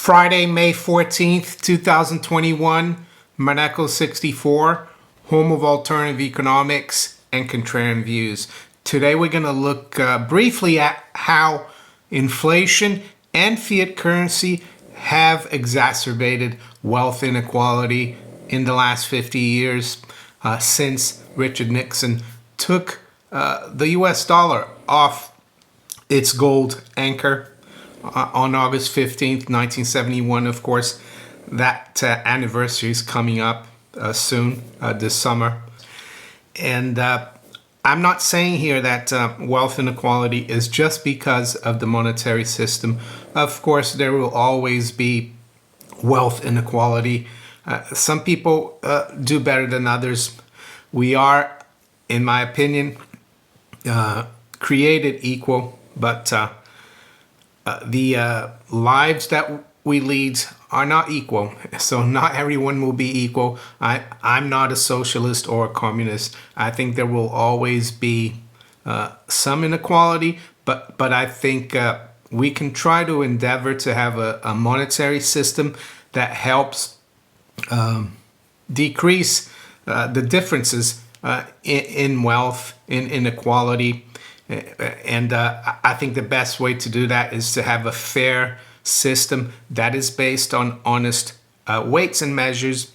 Friday, May 14th, 2021, Monaco 64, home of alternative economics and contrarian views. Today we're going to look briefly at how inflation and fiat currency have exacerbated wealth inequality in the last 50 years since Richard Nixon took the US dollar off its gold anchor on August 15th, 1971. Of course, that anniversary is coming up soon, this summer. And I'm not saying here that wealth inequality is just because of the monetary system. Of course, there will always be wealth inequality. Some people do better than others. We are, in my opinion, created equal, but the lives that we lead are not equal. So not everyone will be equal. I'm not a socialist or a communist. I think there will always be some inequality, but I think we can try to endeavor to have a monetary system that helps decrease the differences in wealth, in inequality. And I think the best way to do that is to have a fair system that is based on honest weights and measures.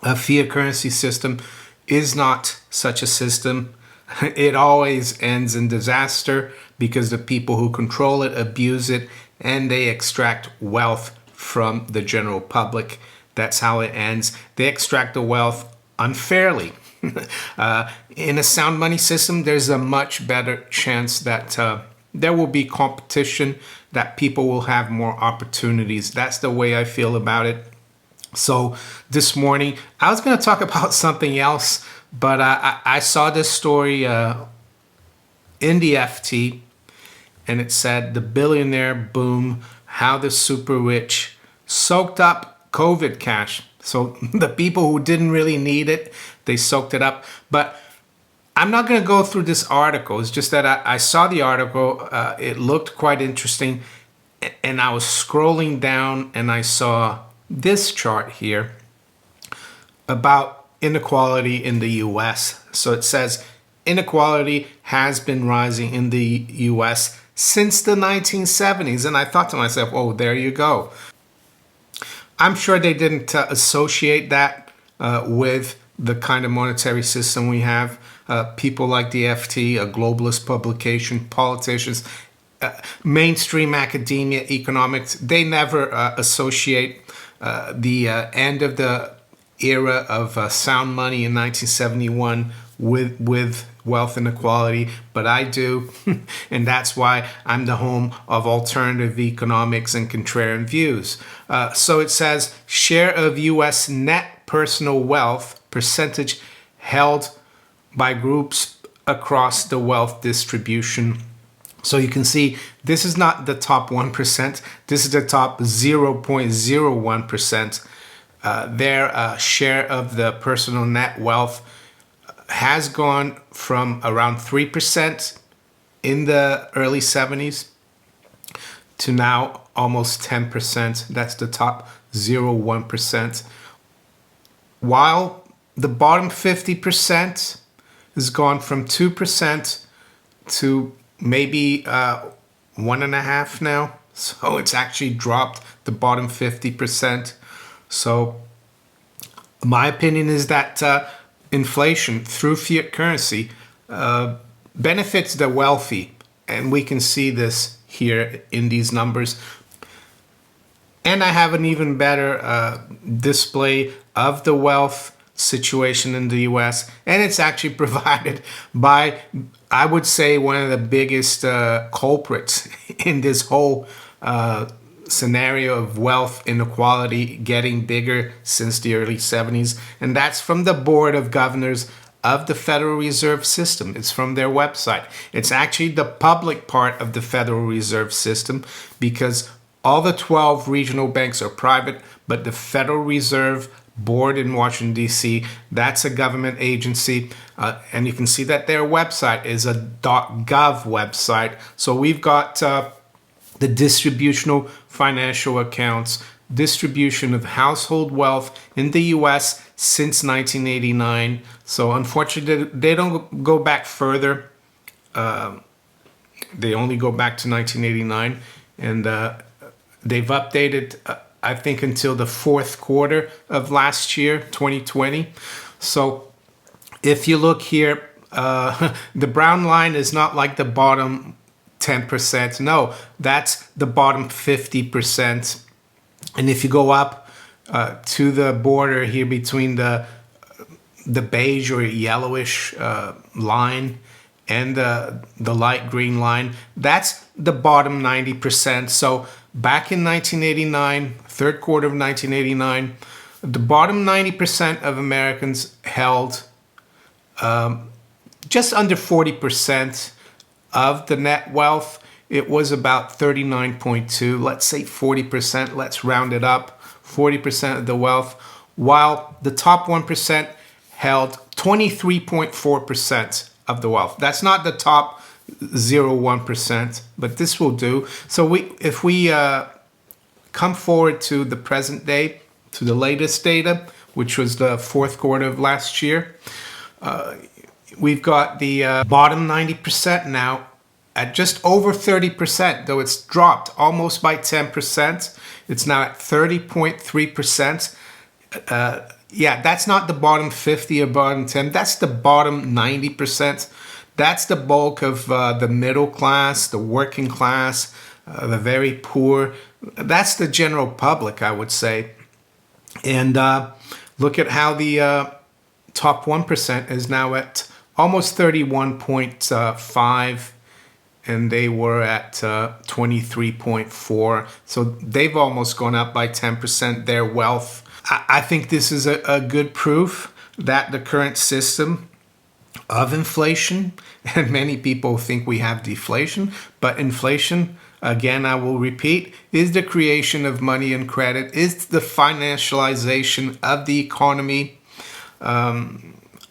A fiat currency system is not such a system. It always ends in disaster because the people who control it abuse it and they extract wealth from the general public. That's how it ends. They extract the wealth unfairly. In a sound money system, there's a much better chance that there will be competition, that people will have more opportunities. That's the way I feel about it. So this morning, I was going to talk about something else, but I saw this story in the FT, and it said the billionaire boom, how the super rich soaked up COVID cash. So the people who didn't really need it, they soaked it up. But I'm not going to go through this article. It's just that I saw the article. It looked quite interesting. And I was scrolling down and I saw this chart here about inequality in the US. So it says inequality has been rising in the US since the 1970s. And I thought to myself, oh, there you go. I'm sure they didn't associate that with the kind of monetary system we have. People like the FT, a globalist publication, politicians, mainstream academia, economics, they never associate the end of the era of sound money in 1971 with wealth inequality, but I do, and that's why I'm the home of alternative economics and contrarian views. So it says share of U.S. net personal wealth percentage held by groups across the wealth distribution. So you can see this is not the top 1%. This is the top 0.01%. Their share of the personal net wealth has gone from around 3% in the early 70s to now almost 10%. That's the top 0.01%. While the bottom 50% has gone from 2% to maybe 1.5% now. So it's actually dropped the bottom 50%. So my opinion is that inflation through fiat currency benefits the wealthy. And we can see this here in these numbers. And I have an even better display of the wealth situation in the US. And it's actually provided by, I would say, one of the biggest culprits in this whole scenario of wealth inequality getting bigger since the early 70s. And that's from the Board of Governors of the Federal Reserve System. It's from their website. It's actually the public part of the Federal Reserve System because all the 12 regional banks are private, but the Federal Reserve Board in Washington, D.C., that's a government agency. And you can see that their website is a .gov website. So we've got the distributional financial accounts, distribution of household wealth in the US since 1989. So unfortunately, they don't go back further. They only go back to 1989, and they've updated, I think, until the fourth quarter of last year, 2020. So if you look here, the brown line is not like the bottom 10%. No, that's the bottom 50%. And if you go up to the border here between the beige or yellowish line and the light green line, that's the bottom 90%. So back in 1989, third quarter of 1989, the bottom 90% of Americans held just under 40% of the net wealth. It was about 39.2, let's say 40%, let's round it up, 40% of the wealth, while the top 1% held 23.4% of the wealth. That's not the top 0.1%, but this will do. So if we come forward to the present day, to the latest data, which was the fourth quarter of last year, we've got the bottom 90% now at just over 30%, though it's dropped almost by 10%. It's now at 30.3%. Yeah, that's not the bottom 50 or bottom 10. That's the bottom 90%. That's the bulk of the middle class, the working class, the very poor. That's the general public, I would say. And look at how the top 1% is now at almost 31.5, and they were at 23.4. So they've almost gone up by 10%, their wealth. I think this is a good proof that the current system of inflation, and many people think we have deflation, but inflation, again, I will repeat, is the creation of money and credit, is the financialization of the economy.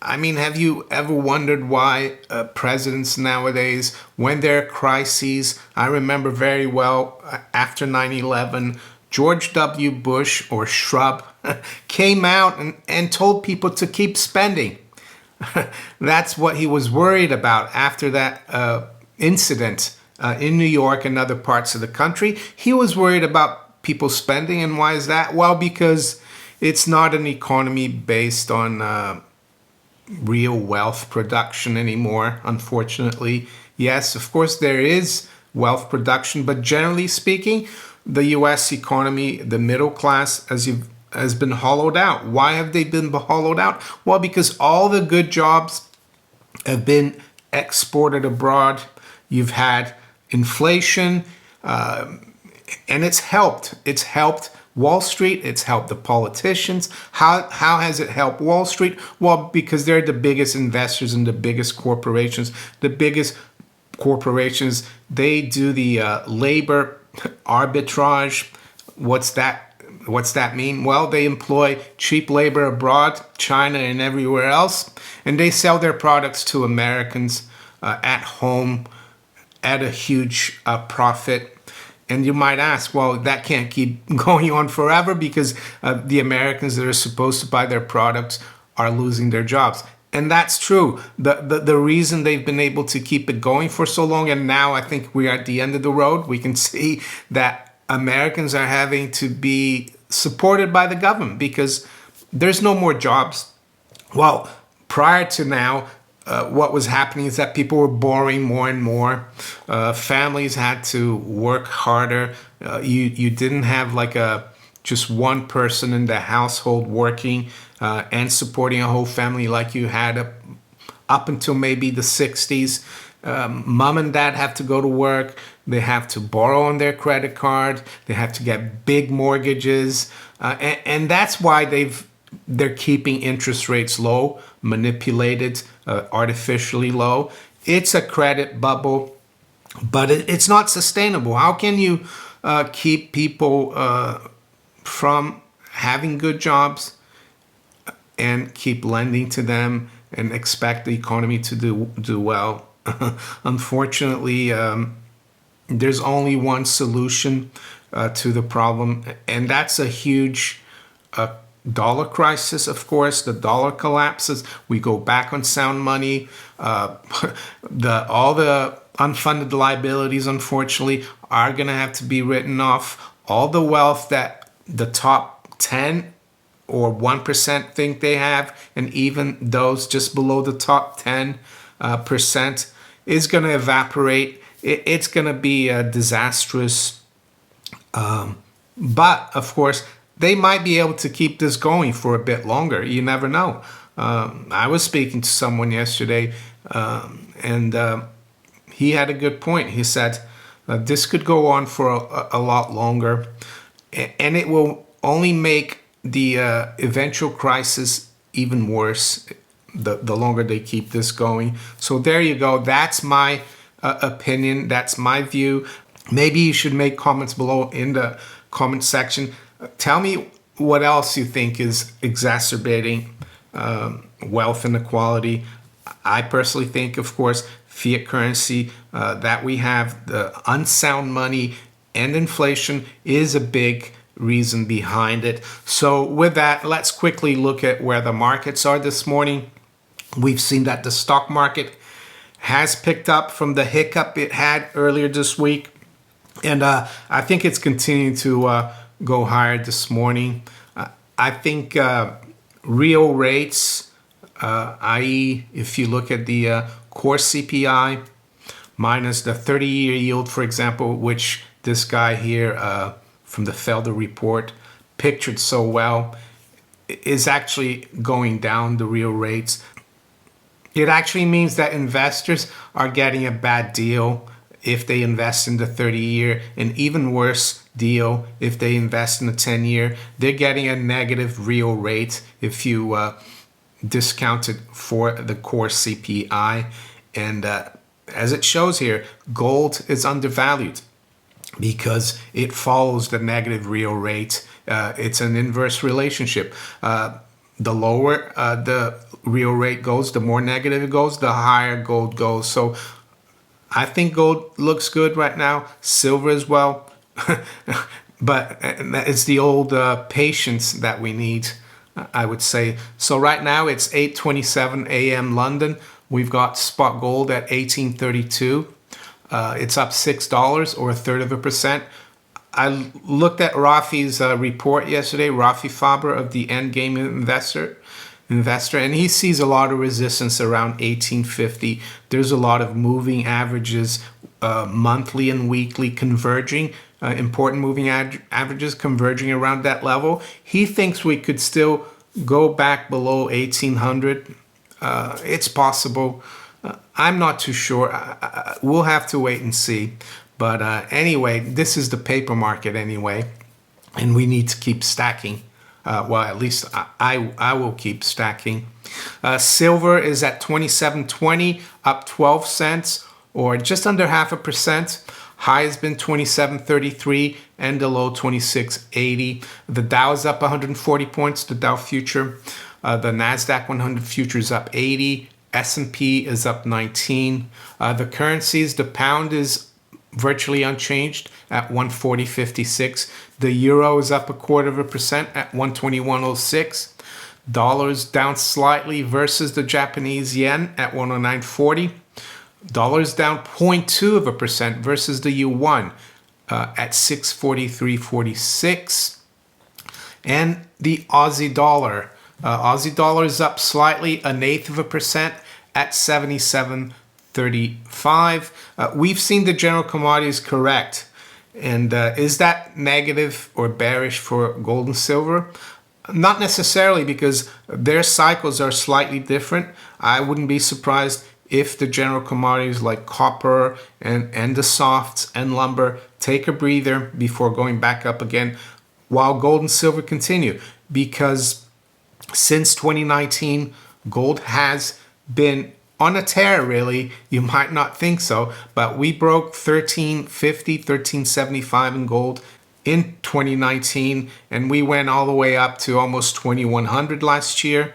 I mean, have you ever wondered why presidents nowadays, when there are crises, I remember very well after 9/11, George W. Bush, or Shrub, came out and told people to keep spending. That's what he was worried about after that incident in New York and other parts of the country. He was worried about people spending. And why is that? Well, because it's not an economy based on real wealth production anymore, unfortunately. Yes, of course, there is wealth production, but generally speaking, the U.S. economy, the middle class, has been hollowed out. Why have they been hollowed out? Well, because all the good jobs have been exported abroad. You've had inflation, and it's helped. It's helped Wall Street. It's helped the politicians. How has it helped Wall Street? Well, because they're the biggest investors in the biggest corporations. The biggest corporations, they do the labor arbitrage. What's that mean? Well, they employ cheap labor abroad, China and everywhere else, and they sell their products to Americans at home at a huge profit. And you might ask, well, that can't keep going on forever because the Americans that are supposed to buy their products are losing their jobs. And that's true. The reason they've been able to keep it going for so long, and now I think we're at the end of the road, we can see that Americans are having to be supported by the government because there's no more jobs. Well, prior to now, what was happening is that people were borrowing more and more. Families had to work harder. You didn't have like just one person in the household working and supporting a whole family like you had up until maybe the 60s. Mom and dad have to go to work. They have to borrow on their credit card. They have to get big mortgages. And that's why they're keeping interest rates low, manipulated, artificially low. It's a credit bubble, but it's not sustainable. How can you keep people from having good jobs and keep lending to them and expect the economy to do well? Unfortunately, there's only one solution, to the problem, and that's a huge dollar crisis. Of course, the dollar collapses. We go back on sound money. All the unfunded liabilities, unfortunately, are going to have to be written off. All the wealth that the top 10 or 1% think they have, and even those just below the top 10% is going to evaporate. It's going to be disastrous. But of course, they might be able to keep this going for a bit longer. You never know. I was speaking to someone yesterday, and he had a good point. He said this could go on for a lot longer, and it will only make the eventual crisis even worse the longer they keep this going. So there you go. That's my opinion. That's my view. Maybe you should make comments below in the comment section. Tell me what else you think is exacerbating wealth inequality. I personally think, of course, fiat currency that we have, the unsound money and inflation is a big reason behind it. So with that, let's quickly look at where the markets are this morning. We've seen that the stock market has picked up from the hiccup it had earlier this week. And I think it's continuing to go higher this morning. I think real rates, i.e. if you look at the core CPI minus the 30-year yield, for example, which this guy here from the Felder report pictured so well, is actually going down, the real rates. It actually means that investors are getting a bad deal if they invest in the 30-year, an even worse deal if they invest in the 10-year. They're getting a negative real rate if you discount it for the core CPI. And as it shows here, gold is undervalued because it follows the negative real rate. It's an inverse relationship. The lower the real rate goes, the more negative it goes, the higher gold goes. So I think gold looks good right now, silver as well. But it's the old patience that we need, I would say. So right now it's 8:27 a.m. London. We've got spot gold at 1832. It's up $6 or 1/3%. I looked at Rafi's report yesterday, Rafi Faber of the Endgame Investor, and he sees a lot of resistance around 1850. There's a lot of moving averages, monthly and weekly converging, important moving averages converging around that level. He thinks we could still go back below 1800. It's possible. I'm not too sure. We'll have to wait and see. But anyway, this is the paper market anyway, and we need to keep stacking. Well, at least I will keep stacking. Silver is at 27.20, up 12 cents, or just under 0.5%. High has been 27.33 and the low 26.80. The Dow is up 140 points, the Dow future. The NASDAQ 100 future is up 80. S&P is up 19. The currencies, the pound is virtually unchanged at 140.56. The euro is up 0.25% at 121.06. Dollars down slightly versus the Japanese yen at 109.40. Dollars down 0.2% versus the yuan at 643.46. And the Aussie dollar. Aussie dollar is up slightly, 0.1% at 77.35. We've seen the general commodities correct. And is that negative or bearish for gold and silver? Not necessarily, because their cycles are slightly different. I wouldn't be surprised if the general commodities like copper and the softs and lumber take a breather before going back up again, while gold and silver continue. Because since 2019, gold has been on a tear, really. You might not think so, but we broke 1350, 1375 in gold in 2019, and we went all the way up to almost 2100 last year.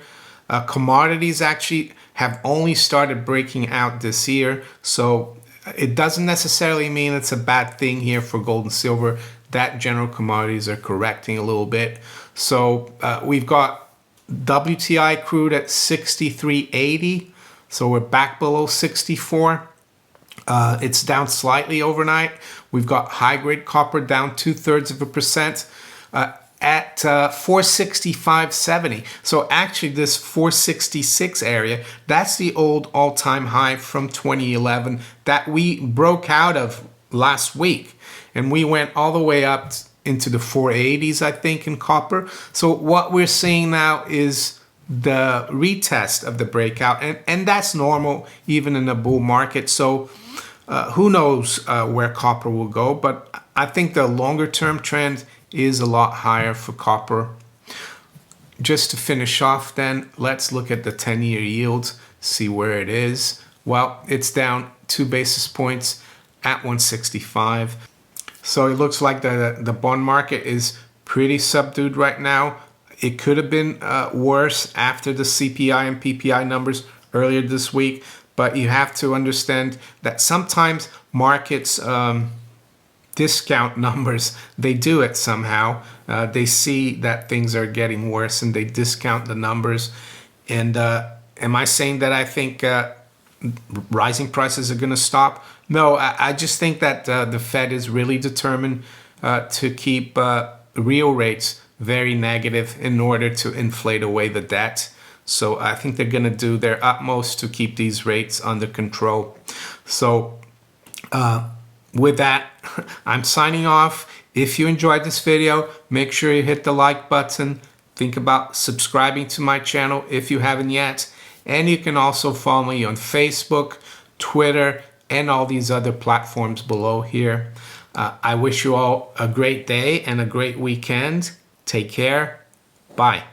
Commodities actually have only started breaking out this year, so it doesn't necessarily mean it's a bad thing here for gold and silver. that general commodities are correcting a little bit. So we've got WTI crude at 63.80. So we're back below 64. It's down slightly overnight. We've got high-grade copper down 0.2% at 465.70. So actually this 466 area, that's the old all-time high from 2011 that we broke out of last week. And we went all the way up into the 480s, I think, in copper. So what we're seeing now is the retest of the breakout, and that's normal even in a bull market. So who knows where copper will go, but I think the longer term trend is a lot higher for copper. Just to finish off then, let's look at the 10-year yield, see where it is. Well, it's down 2 basis points at 165. So it looks like the bond market is pretty subdued right now. It could have been worse after the CPI and PPI numbers earlier this week, but you have to understand that sometimes markets discount numbers. They do it somehow. They see that things are getting worse and they discount the numbers. And am I saying that I think rising prices are going to stop? No, I just think that the Fed is really determined to keep real rates very negative in order to inflate away the debt. So I think they're going to do their utmost to keep these rates under control. So with that, I'm signing off. If you enjoyed this video, make sure you hit the like button. Think about subscribing to my channel if you haven't yet. And you can also follow me on Facebook, Twitter, and all these other platforms below here. I wish you all a great day and a great weekend. Take care. Bye.